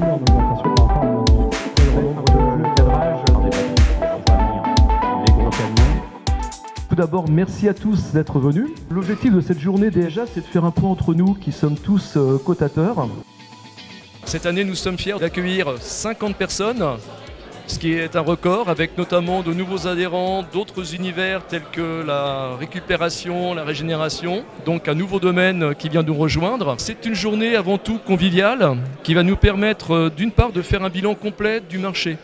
en augmentation par rapport au nombre le cadrage des batteries, les gros camions. Tout d'abord, merci à tous d'être venus. L'objectif de cette journée déjà, c'est de faire un point entre nous qui sommes tous cotateurs. Cette année, nous sommes fiers d'accueillir 50 personnes, ce qui est un record, avec notamment de nouveaux adhérents d'autres univers tels que la récupération, la régénération, donc un nouveau domaine qui vient nous rejoindre. C'est une journée avant tout conviviale qui va nous permettre d'une part de faire un bilan complet du marché.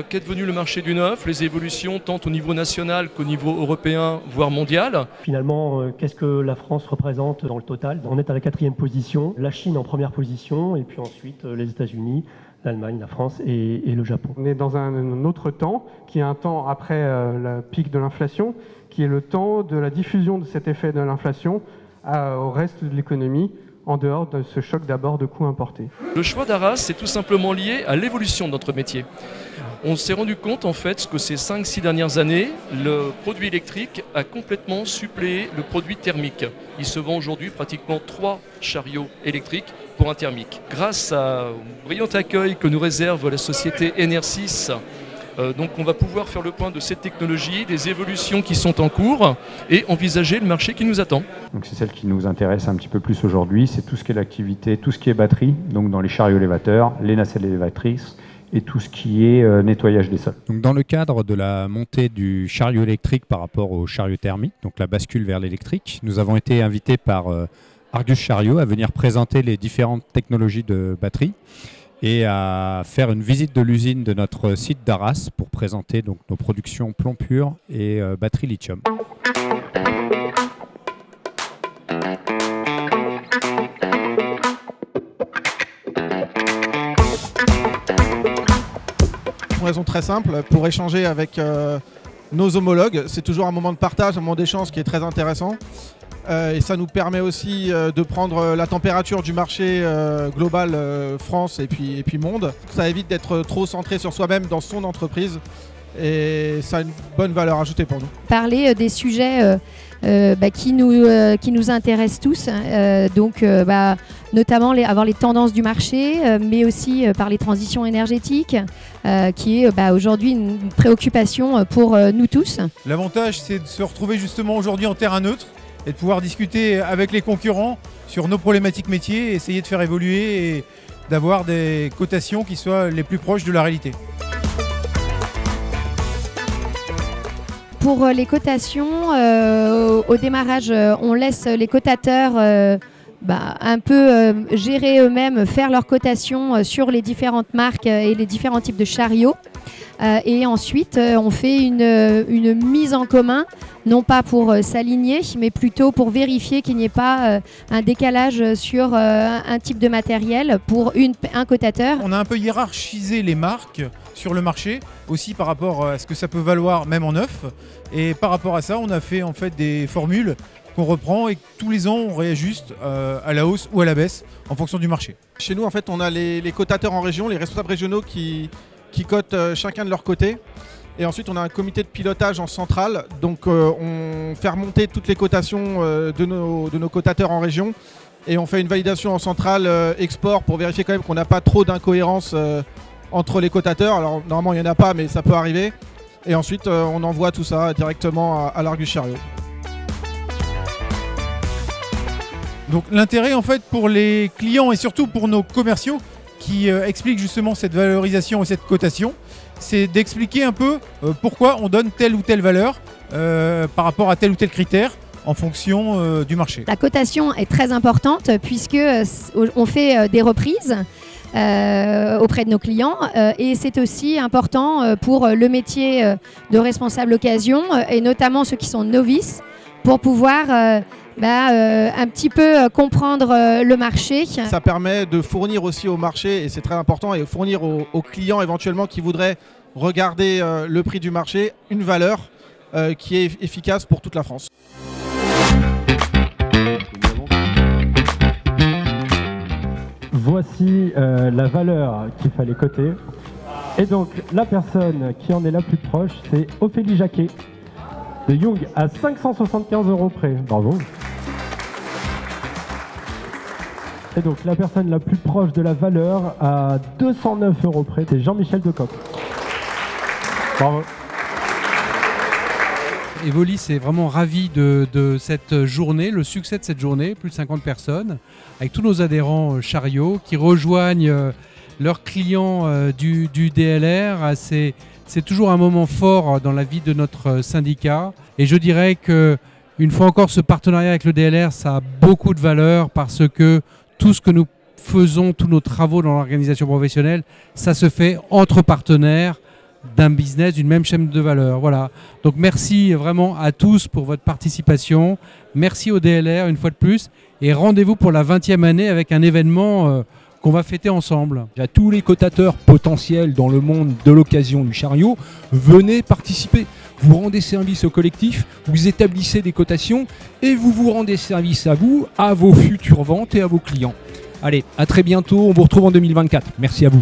Qu'est devenu le marché du neuf, les évolutions tant au niveau national qu'au niveau européen, voire mondial. Finalement, qu'est-ce que la France représente dans le total? On est à la 4e position, la Chine en première position, et puis ensuite les États-Unis, l'Allemagne, la France et le Japon. On est dans un autre temps, qui est un temps après le pic de l'inflation, qui est le temps de la diffusion de cet effet de l'inflation au reste de l'économie, en dehors de ce choc d'abord de coûts importés. Le choix d'Arras, c'est tout simplement lié à l'évolution de notre métier. On s'est rendu compte en fait que ces 5-6 dernières années, le produit électrique a complètement suppléé le produit thermique. Il se vend aujourd'hui pratiquement 3 chariots électriques pour un thermique. Grâce au brillant accueil que nous réserve la société NR6, donc on va pouvoir faire le point de cette technologie, des évolutions qui sont en cours et envisager le marché qui nous attend. Donc c'est celle qui nous intéresse un petit peu plus aujourd'hui, c'est tout ce qui est l'activité, tout ce qui est batterie, donc dans les chariots élévateurs, les nacelles élévatrices et tout ce qui est nettoyage des sols. Donc dans le cadre de la montée du chariot électrique par rapport au chariot thermique, donc la bascule vers l'électrique, nous avons été invités par Argus Chariot à venir présenter les différentes technologies de batterie et à faire une visite de l'usine de notre site d'Arras pour présenter donc nos productions plomb pur et batterie lithium. Pour une raison très simple, pour échanger avec nos homologues, c'est toujours un moment de partage, un moment d'échange qui est très intéressant. Et ça nous permet aussi de prendre la température du marché global France et puis monde. Ça évite d'être trop centré sur soi-même dans son entreprise et ça a une bonne valeur ajoutée pour nous. Parler des sujets qui nous intéressent tous, notamment avoir les tendances du marché, mais aussi par les transitions énergétiques, qui est aujourd'hui une préoccupation pour nous tous. L'avantage, c'est de se retrouver justement aujourd'hui en terrain neutre et de pouvoir discuter avec les concurrents sur nos problématiques métiers, essayer de faire évoluer et d'avoir des cotations qui soient les plus proches de la réalité. Pour les cotations, au démarrage, on laisse les cotateurs un peu gérer eux-mêmes, faire leurs cotations sur les différentes marques et les différents types de chariots. Et ensuite, on fait une mise en commun, non pas pour s'aligner, mais plutôt pour vérifier qu'il n'y ait pas un décalage sur un type de matériel pour un cotateur. On a un peu hiérarchisé les marques sur le marché, aussi par rapport à ce que ça peut valoir même en neuf. Et par rapport à ça, on a fait en fait des formules qu'on reprend et que tous les ans on réajuste à la hausse ou à la baisse en fonction du marché. Chez nous, en fait, on a les cotateurs en région, les responsables régionaux qui cotent chacun de leur côté. Et ensuite, on a un comité de pilotage en centrale. Donc, on fait remonter toutes les cotations de nos cotateurs en région. Et on fait une validation en centrale export pour vérifier quand même qu'on n'a pas trop d'incohérences entre les cotateurs. Alors, normalement, il n'y en a pas, mais ça peut arriver. Et ensuite, on envoie tout ça directement à l'Argus Chariot. Donc, l'intérêt, en fait, pour les clients et surtout pour nos commerciaux qui expliquent justement cette valorisation et cette cotation, c'est d'expliquer un peu pourquoi on donne telle ou telle valeur par rapport à tel ou tel critère en fonction du marché. La cotation est très importante puisque on fait des reprises auprès de nos clients et c'est aussi important pour le métier de responsable occasion et notamment ceux qui sont novices pour pouvoir un petit peu comprendre le marché. Ça permet de fournir aussi au marché, et c'est très important, et fournir aux clients éventuellement qui voudraient regarder le prix du marché, une valeur qui est efficace pour toute la France. Voici la valeur qu'il fallait coter. Et donc la personne qui en est la plus proche, c'est Ophélie Jacquet de Young à 575 € près. Bravo. Et donc la personne la plus proche de la valeur à 209 € près, c'est Jean-Michel Decoq. Bravo. Evolis est vraiment ravi de cette journée, le succès de cette journée, plus de 50 personnes, avec tous nos adhérents Chariot qui rejoignent leurs clients du DLR. C'est toujours un moment fort dans la vie de notre syndicat. Et je dirais que, une fois encore, ce partenariat avec le DLR, ça a beaucoup de valeur parce que tout ce que nous faisons, tous nos travaux dans l'organisation professionnelle, ça se fait entre partenaires d'un business, d'une même chaîne de valeur. Voilà. Donc merci vraiment à tous pour votre participation. Merci au DLR une fois de plus. Et rendez-vous pour la 20e année avec un événement qu'on va fêter ensemble. À tous les cotateurs potentiels dans le monde de l'occasion du chariot, venez participer. Vous rendez service au collectif, vous établissez des cotations et vous vous rendez service à vous, à vos futures ventes et à vos clients. Allez, à très bientôt, on vous retrouve en 2024. Merci à vous.